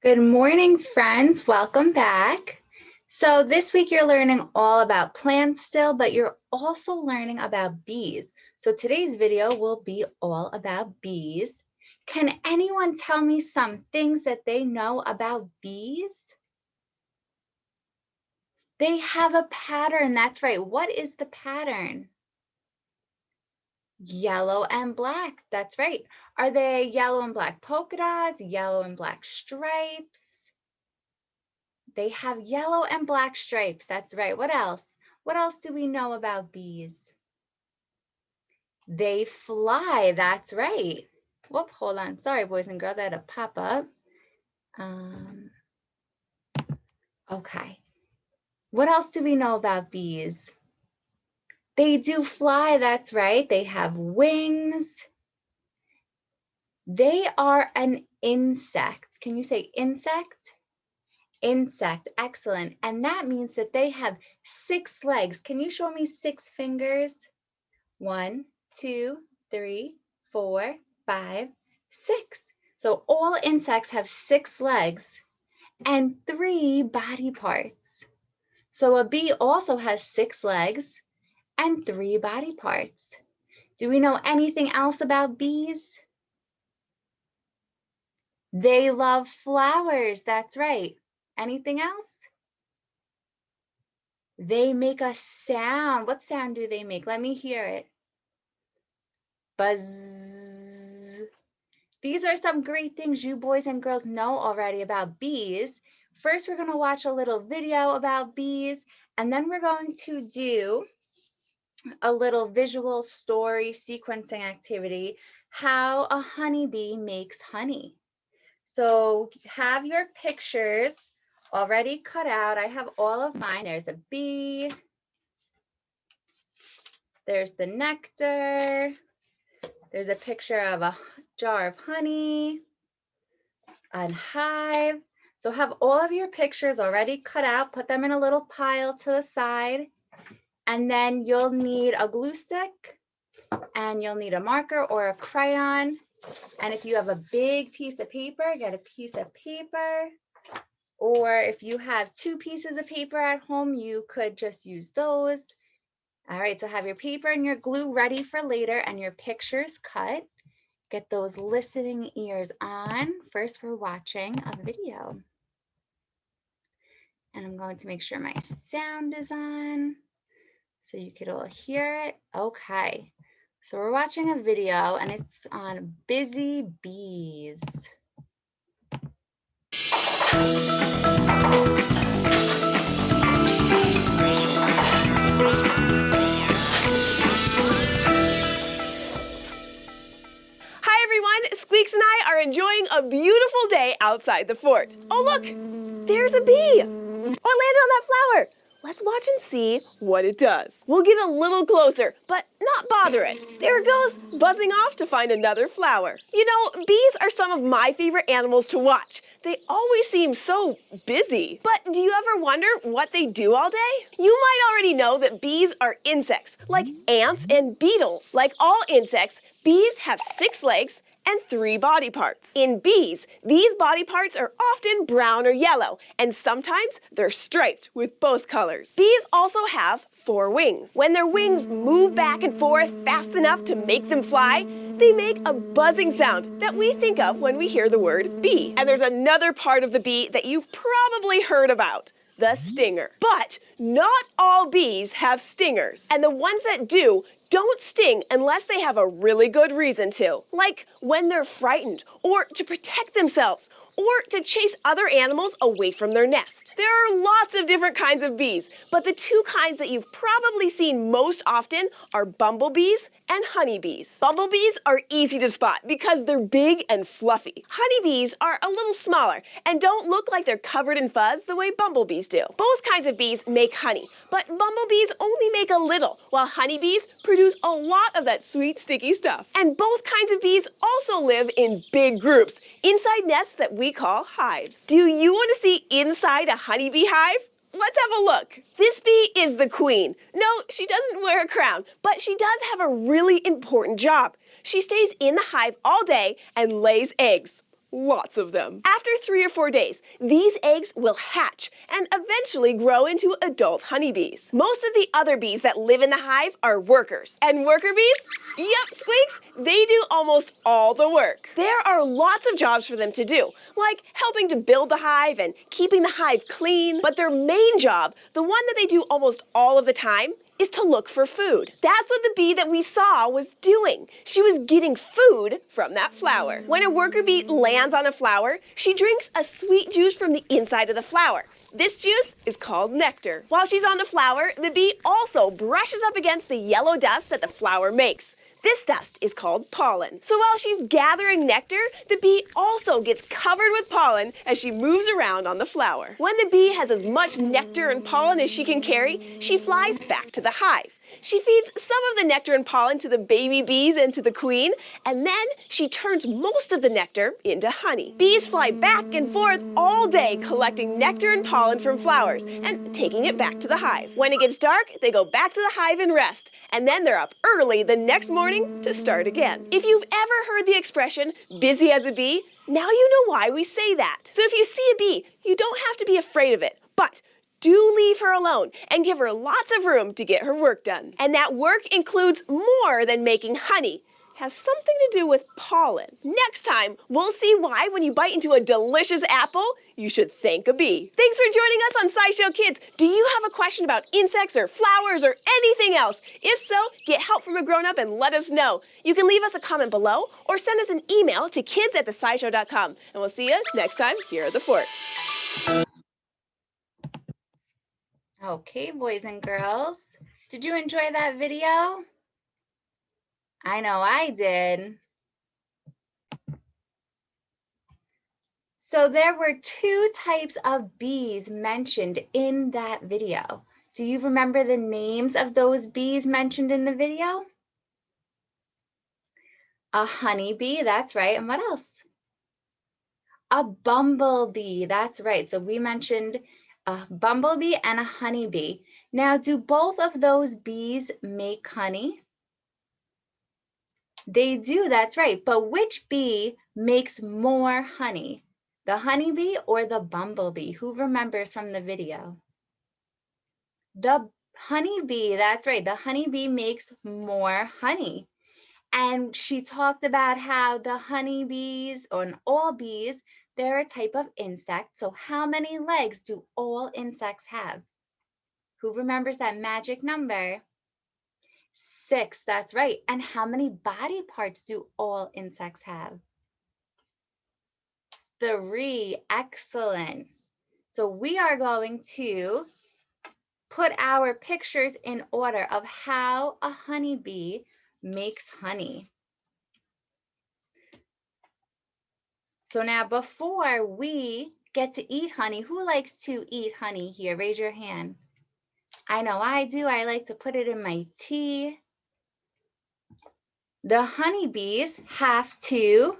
Good morning, friends. Welcome back. So this week you're learning all about plants still, but you're also learning about bees. So today's video will be all about bees. Can anyone tell me some things that they know about bees? They have a pattern. That's right. What is the pattern? Yellow and black. That's right. Are they yellow and black polka dots, yellow and black stripes? They have yellow and black stripes. That's right. What else? What else do we know about bees? They fly. That's right. Whoop, hold on. Sorry, boys and girls, I had a pop up. Okay. What else do we know about bees? They do fly. That's right. They have wings. They are an insect. Can you say insect? Insect. Excellent. And that means that they have 6 legs. Can you show me 6 fingers? 1, 2, 3, 4, 5, 6. So all insects have 6 legs and 3 body parts. So a bee also has 6 legs and 3 body parts. Do we know anything else about bees? They love flowers. That's right. Anything else? They make a sound. What sound do they make? Let me hear it. Buzz. These are some great things you boys and girls know already about bees. First, we're going to watch a little video about bees, and then we're going to do a little visual story sequencing activity, how a honeybee makes honey. So have your pictures already cut out. I have all of mine. There's a bee. There's the nectar. There's a picture of a jar of honey, a hive. So have all of your pictures already cut out, put them in a little pile to the side, and then you'll need a glue stick and you'll need a marker or a crayon. And if you have a big piece of paper, get a piece of paper. Or if you have 2 pieces of paper at home, you could just use those. All right, so have your paper and your glue ready for later and your pictures cut. Get those listening ears on. First, we're watching a video. And I'm going to make sure my sound is on so you could all hear it. Okay, so we're watching a video and it's on busy bees. Hi everyone, Squeaks and I are enjoying a beautiful day outside the fort. Oh look, there's a bee! Or landed on that flower! Let's watch and see what it does. We'll get a little closer, but not bother it. There it goes, buzzing off to find another flower. You know, bees are some of my favorite animals to watch. They always seem so busy. But do you ever wonder what they do all day? You might already know that bees are insects, like ants and beetles. Like all insects, bees have 6 legs and 3 body parts. In bees, these body parts are often brown or yellow, and sometimes they're striped with both colors. Bees also have 4 wings. When their wings move back and forth fast enough to make them fly, they make a buzzing sound that we think of when we hear the word bee. And there's another part of the bee that you've probably heard about: the stinger. But not all bees have stingers, and the ones that do don't sting unless they have a really good reason to, like when they're frightened, or to protect themselves, or to chase other animals away from their nest. There are lots of different kinds of bees, but the 2 kinds that you've probably seen most often are bumblebees and honeybees. Bumblebees are easy to spot because they're big and fluffy. Honeybees are a little smaller and don't look like they're covered in fuzz the way bumblebees do. Both kinds of bees make honey, but bumblebees only make a little, while honeybees produce a lot of that sweet, sticky stuff. And both kinds of bees also live in big groups, inside nests that we call hives. Do you want to see inside a honeybee hive? Let's have a look. This bee is the queen. No, she doesn't wear a crown, but she does have a really important job. She stays in the hive all day and lays eggs. Lots of them. After 3 or 4 days, these eggs will hatch and eventually grow into adult honeybees. Most of the other bees that live in the hive are workers. And worker bees? Yep, Squeaks, they do almost all the work. There are lots of jobs for them to do, like helping to build the hive and keeping the hive clean. But their main job, the one that they do almost all of the time, is to look for food. That's what the bee that we saw was doing. She was getting food from that flower. When a worker bee lands on a flower, she drinks a sweet juice from the inside of the flower. This juice is called nectar. While she's on the flower, the bee also brushes up against the yellow dust that the flower makes. This dust is called pollen. So while she's gathering nectar, the bee also gets covered with pollen as she moves around on the flower. When the bee has as much nectar and pollen as she can carry, she flies back to the hive. She feeds some of the nectar and pollen to the baby bees and to the queen, and then she turns most of the nectar into honey. Bees fly back and forth all day collecting nectar and pollen from flowers and taking it back to the hive. When it gets dark, they go back to the hive and rest, and then they're up early the next morning to start again. If you've ever heard the expression, busy as a bee, now you know why we say that. So if you see a bee, you don't have to be afraid of it, but do leave her alone and give her lots of room to get her work done. And that work includes more than making honey. It has something to do with pollen. Next time, we'll see why when you bite into a delicious apple, you should thank a bee. Thanks for joining us on SciShow Kids. Do you have a question about insects or flowers or anything else? If so, get help from a grown-up and let us know. You can leave us a comment below or send us an email to kids@thescishow.com. And we'll see you next time here at the Fort. Okay, boys and girls, did you enjoy that video? I know I did. So there were 2 types of bees mentioned in that video. Do you remember the names of those bees mentioned in the video? A honeybee, that's right. And what else? A bumblebee, that's right. So we mentioned a bumblebee and a honeybee. Now, do both of those bees make honey? They do, that's right. But which bee makes more honey? The honeybee or the bumblebee? Who remembers from the video? The honeybee, that's right. The honeybee makes more honey. And she talked about how the honeybees, or all bees, they're a type of insect. So how many legs do all insects have? Who remembers that magic number? 6, that's right. And how many body parts do all insects have? 3, excellent. So we are going to put our pictures in order of how a honeybee makes honey. So now before we get to eat honey, who likes to eat honey here? Raise your hand. I know I do. I like to put it in my tea. The honeybees have to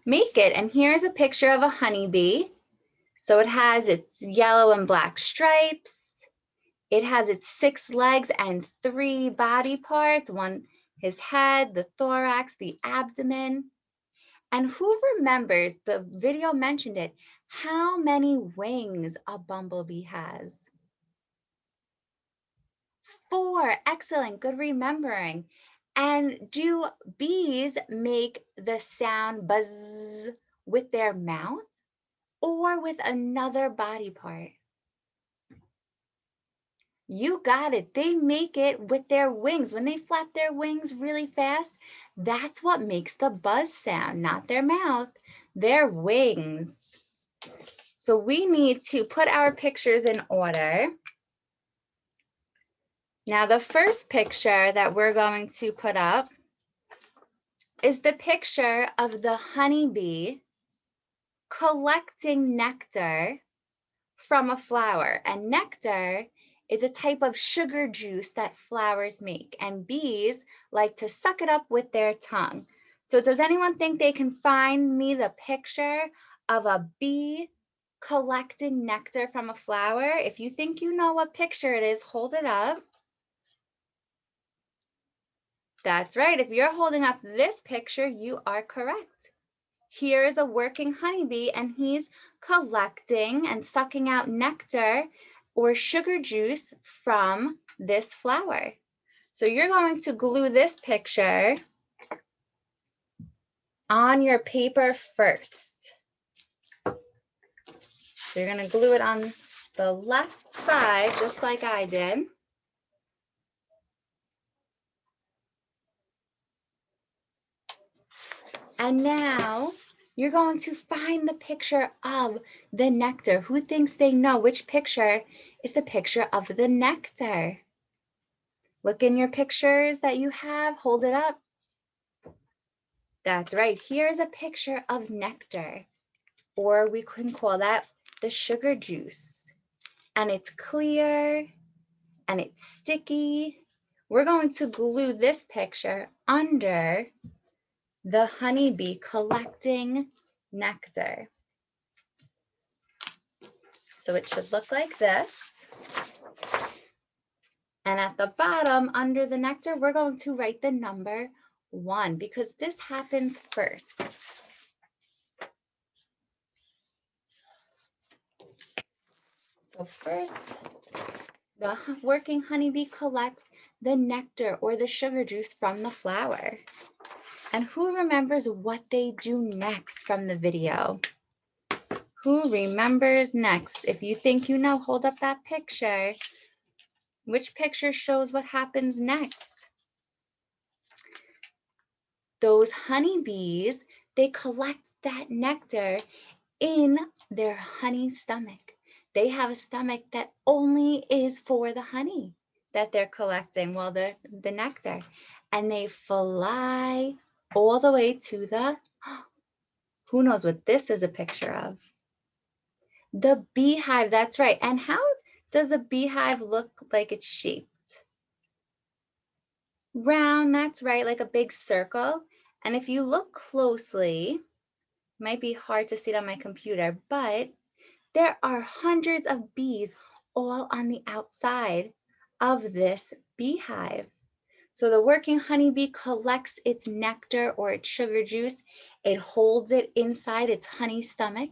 make it. And here's a picture of a honeybee. So it has its yellow and black stripes. It has its 6 legs and 3 body parts. One, his head, the thorax, the abdomen. And who remembers, the video mentioned it, how many wings a bumblebee has? 4, excellent, good remembering. And do bees make the sound buzz with their mouth or with another body part? You got it. They make it with their wings. When they flap their wings really fast, that's what makes the buzz sound, not their mouth, their wings. So we need to put our pictures in order. Now, the first picture that we're going to put up is the picture of the honeybee collecting nectar from a flower. And nectar is a type of sugar juice that flowers make, and bees like to suck it up with their tongue. So does anyone think they can find me the picture of a bee collecting nectar from a flower? If you think you know what picture it is, hold it up. That's right. If you're holding up this picture, you are correct. here is a working honeybee, and he's collecting and sucking out nectar or sugar juice from this flower. So you're going to glue this picture on your paper first. So you're going to glue it on the left side, just like I did. And now you're going to find the picture of the nectar. Who thinks they know which picture is the picture of the nectar? Look in your pictures that you have, hold it up. That's right, here's a picture of nectar, or we can call that the sugar juice. And it's clear and it's sticky. We're going to glue this picture under the honeybee collecting nectar. So it should look like this. And at the bottom, under the nectar, we're going to write the number 1 because this happens first. So first, the working honeybee collects the nectar or the sugar juice from the flower. And who remembers what they do next from the video? Who remembers next? If you think you know, hold up that picture. Which picture shows what happens next? Those honeybees, they collect that nectar in their honey stomach. They have a stomach that only is for the honey that they're collecting, well, the nectar. And they fly all the way to the, who knows what this is a picture of? The beehive, that's right. And how does a beehive look like it's shaped? Round, that's right, like a big circle. And if you look closely, might be hard to see it on my computer, but there are hundreds of bees all on the outside of this beehive. So the working honeybee collects its nectar or its sugar juice, it holds it inside its honey stomach,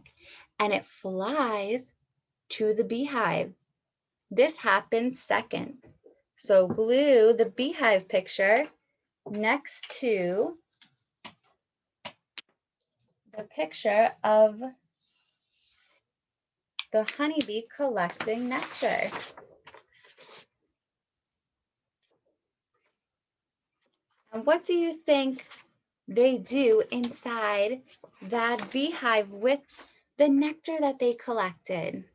and it flies to the beehive. This happens second. So glue the beehive picture next to the picture of the honeybee collecting nectar. And what do you think they do inside that beehive with the nectar that they collected?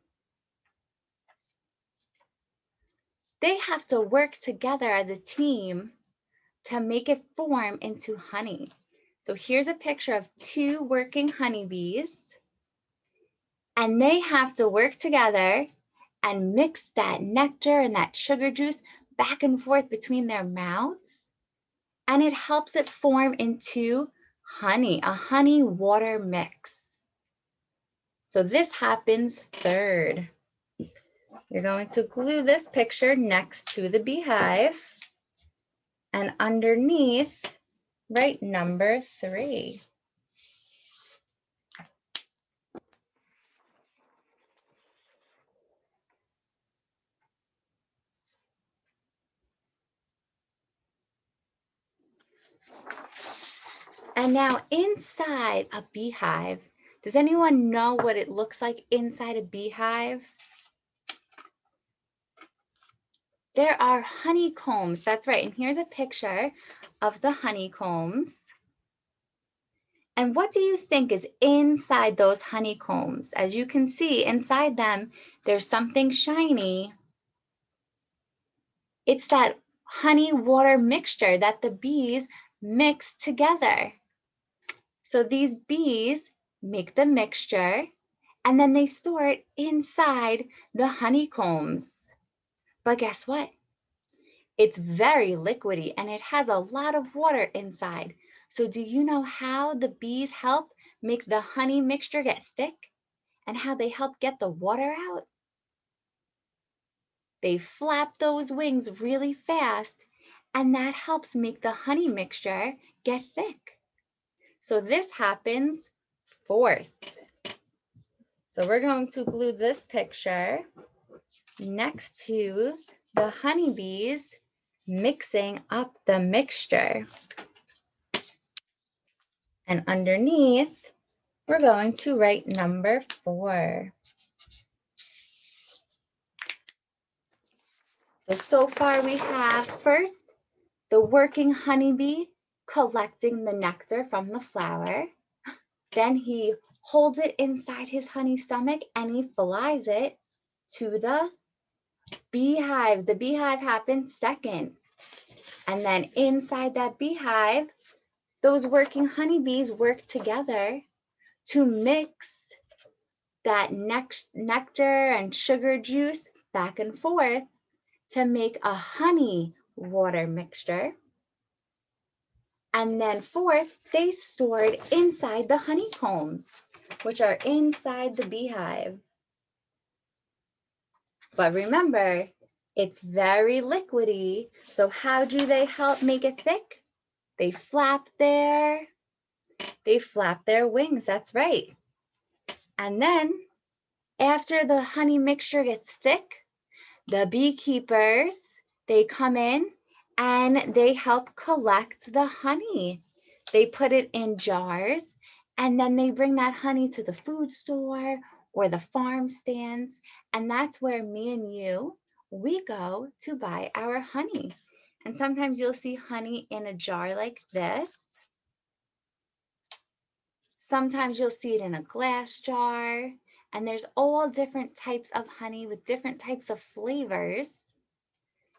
They have to work together as a team to make it form into honey. So here's a picture of 2 working honeybees, and they have to work together and mix that nectar and that sugar juice back and forth between their mouths, and it helps it form into honey, a honey water mix. So this happens third. You're going to glue this picture next to the beehive, and underneath, write number 3. And now inside a beehive, does anyone know what it looks like inside a beehive? There are honeycombs, that's right. And here's a picture of the honeycombs. And what do you think is inside those honeycombs? As you can see, inside them, there's something shiny. It's that honey water mixture that the bees mix together. So these bees make the mixture, and then they store it inside the honeycombs. But guess what? It's very liquidy and it has a lot of water inside. So do you know how the bees help make the honey mixture get thick and how they help get the water out? They flap those wings really fast, and that helps make the honey mixture get thick. So this happens 4th. So we're going to glue this picture next to the honeybees mixing up the mixture. And underneath, we're going to write number 4. So far we have first the working honeybee collecting the nectar from the flower. Then he holds it inside his honey stomach and he flies it to the beehive. The beehive happens second. And then inside that beehive, those working honeybees work together to mix that nectar and sugar juice back and forth to make a honey water mixture. And then fourth, they store it inside the honeycombs, which are inside the beehive. But remember, it's very liquidy. So how do they help make it thick? They flap their wings, that's right. And then after the honey mixture gets thick, the beekeepers, they come in and they help collect the honey. They put it in jars and then they bring that honey to the food store or the farm stands. And that's where me and you, we go to buy our honey. And sometimes you'll see honey in a jar like this. Sometimes you'll see it in a glass jar. And there's all different types of honey with different types of flavors.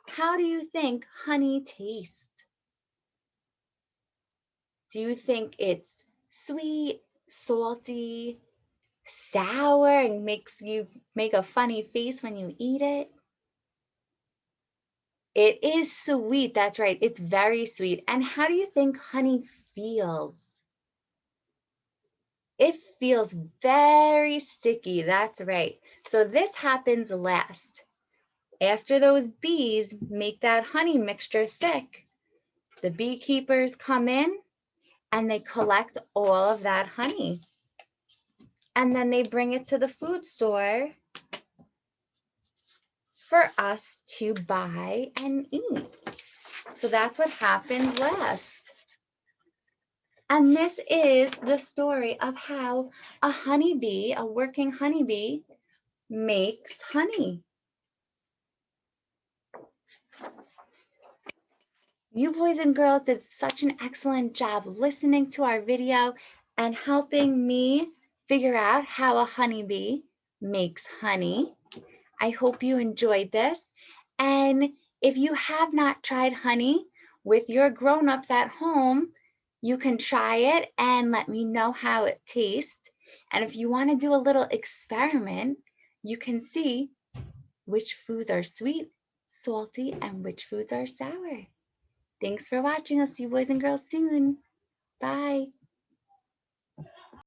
How do you think honey tastes? Do you think it's sweet, salty, sour, and makes you make a funny face when you eat it? It is sweet, that's right. It's very sweet. And how do you think honey feels? It feels very sticky, that's right. So this happens last. After those bees make that honey mixture thick, the beekeepers come in and they collect all of that honey. And then they bring it to the food store for us to buy and eat. So that's what happens last. And this is the story of how a honeybee, a working honeybee, makes honey. You boys and girls did such an excellent job listening to our video and helping me figure out how a honeybee makes honey. I hope you enjoyed this. And if you have not tried honey with your grown-ups at home, you can try it and let me know how it tastes. And if you want to do a little experiment, you can see which foods are sweet, salty, and which foods are sour. Thanks for watching. I'll see you boys and girls soon. Bye.